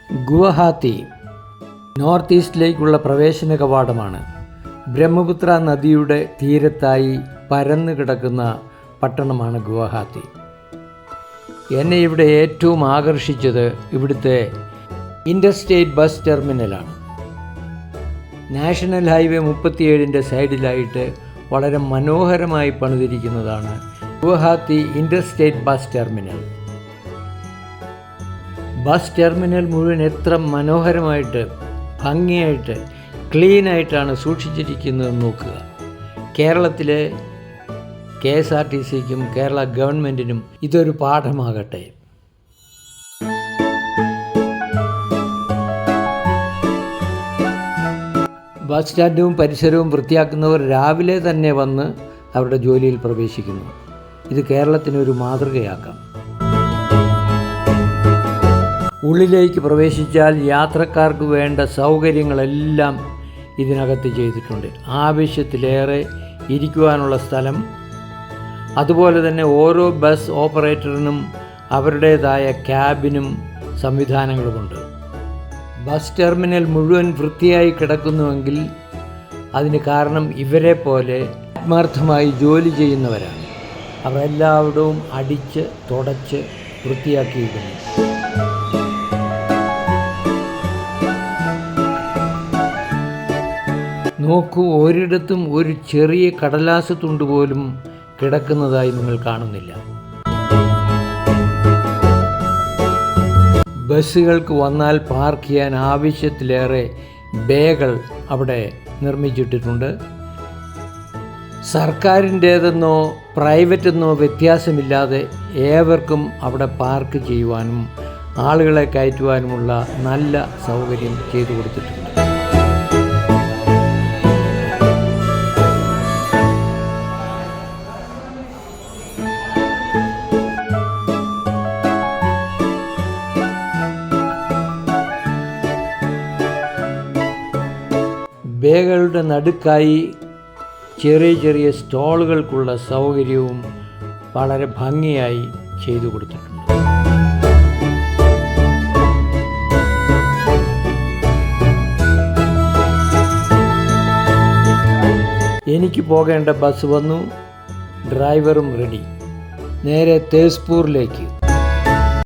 Guwahati north ഈസ്റ്റിലേക്കുള്ള പ്രവേശന കവാടമാണ്. ബ്രഹ്മപുത്ര നദിയുടെ തീരത്തായി പരന്നു കിടക്കുന്ന പട്ടണമാണ് ഗുവാഹത്തി. എന്നെ ഇവിടെ ഏറ്റവും ആകർഷിച്ചത് ഇവിടുത്തെ ഇൻ്റർസ്റ്റേറ്റ് ബസ് ടെർമിനലാണ്. നാഷണൽ ഹൈവേ 37 സൈഡിലായിട്ട് വളരെ മനോഹരമായി പണിതിരിക്കുന്നതാണ് Guwahati interstate bus terminal. Bus terminal മുഴുവൻ എത്ര മനോഹരമായിട്ട് ഭംഗിയായിട്ട് ക്ലീനായിട്ടാണ് സൂക്ഷിച്ചിരിക്കുന്നതെന്ന് നോക്കുക. കേരളത്തിലെ KSRTCക്കും കേരള ഗവൺമെൻറ്റിനും ഇതൊരു പാഠമാകട്ടെ. ബസ് സ്റ്റാൻഡും പരിസരവും വൃത്തിയാക്കുന്നവർ രാവിലെ തന്നെ വന്ന് അവരുടെ ജോലിയിൽ പ്രവേശിക്കുന്നു. ഇത് കേരളത്തിനൊരു മാതൃകയാക്കാം. ഉള്ളിലേക്ക് പ്രവേശിച്ചാൽ യാത്രക്കാർക്ക് വേണ്ട സൗകര്യങ്ങളെല്ലാം ഇതിനകത്ത് ചെയ്തിട്ടുണ്ട്. ആവശ്യത്തിലേറെ ഇരിക്കുവാനുള്ള സ്ഥലം, അതുപോലെ തന്നെ ഓരോ ബസ് ഓപ്പറേറ്ററിനും അവരുടേതായ ക്യാബിനും സംവിധാനങ്ങളുമുണ്ട്. ബസ് ടെർമിനൽ മുഴുവൻ വൃത്തിയായി കിടക്കുന്നുവെങ്കിൽ അതിന് കാരണം ഇവരെ പോലെ ആത്മാർത്ഥമായി ജോലി ചെയ്യുന്നവരാണ്. അവർ എല്ലായിടവും അടിച്ച് തുടച്ച് വൃത്തിയാക്കിയിരിക്കുന്നു. നോക്കൂ, ഒരിടത്തും ഒരു ചെറിയ കടലാസ് തുണ്ട് പോലും കിടക്കുന്നതായി നിങ്ങൾ കാണുന്നില്ല. ബസ്സുകൾക്ക് വന്നാൽ പാർക്ക് ചെയ്യാൻ ആവശ്യത്തിലേറെ ബേകൾ അവിടെ നിർമ്മിച്ചിട്ടിട്ടുണ്ട്. സർക്കാരിൻ്റേതെന്നോ പ്രൈവറ്റെന്നോ വ്യത്യാസമില്ലാതെ ഏവർക്കും അവിടെ പാർക്ക് ചെയ്യുവാനും ആളുകളെ കയറ്റുവാനുമുള്ള നല്ല സൗകര്യം ചെയ്തു കൊടുത്തിട്ടുണ്ട്. ബേകളുടെ നടുക്കായി ചെറിയ ചെറിയ സ്റ്റോളുകൾക്കുള്ള സൗകര്യവും വളരെ ഭംഗിയായി ചെയ്തു കൊടുത്തിട്ടുണ്ട്. എനിക്ക് പോകേണ്ട ബസ് വന്നു. ഡ്രൈവറും റെഡി. നേരെ തേസ്പൂരിലേക്ക്.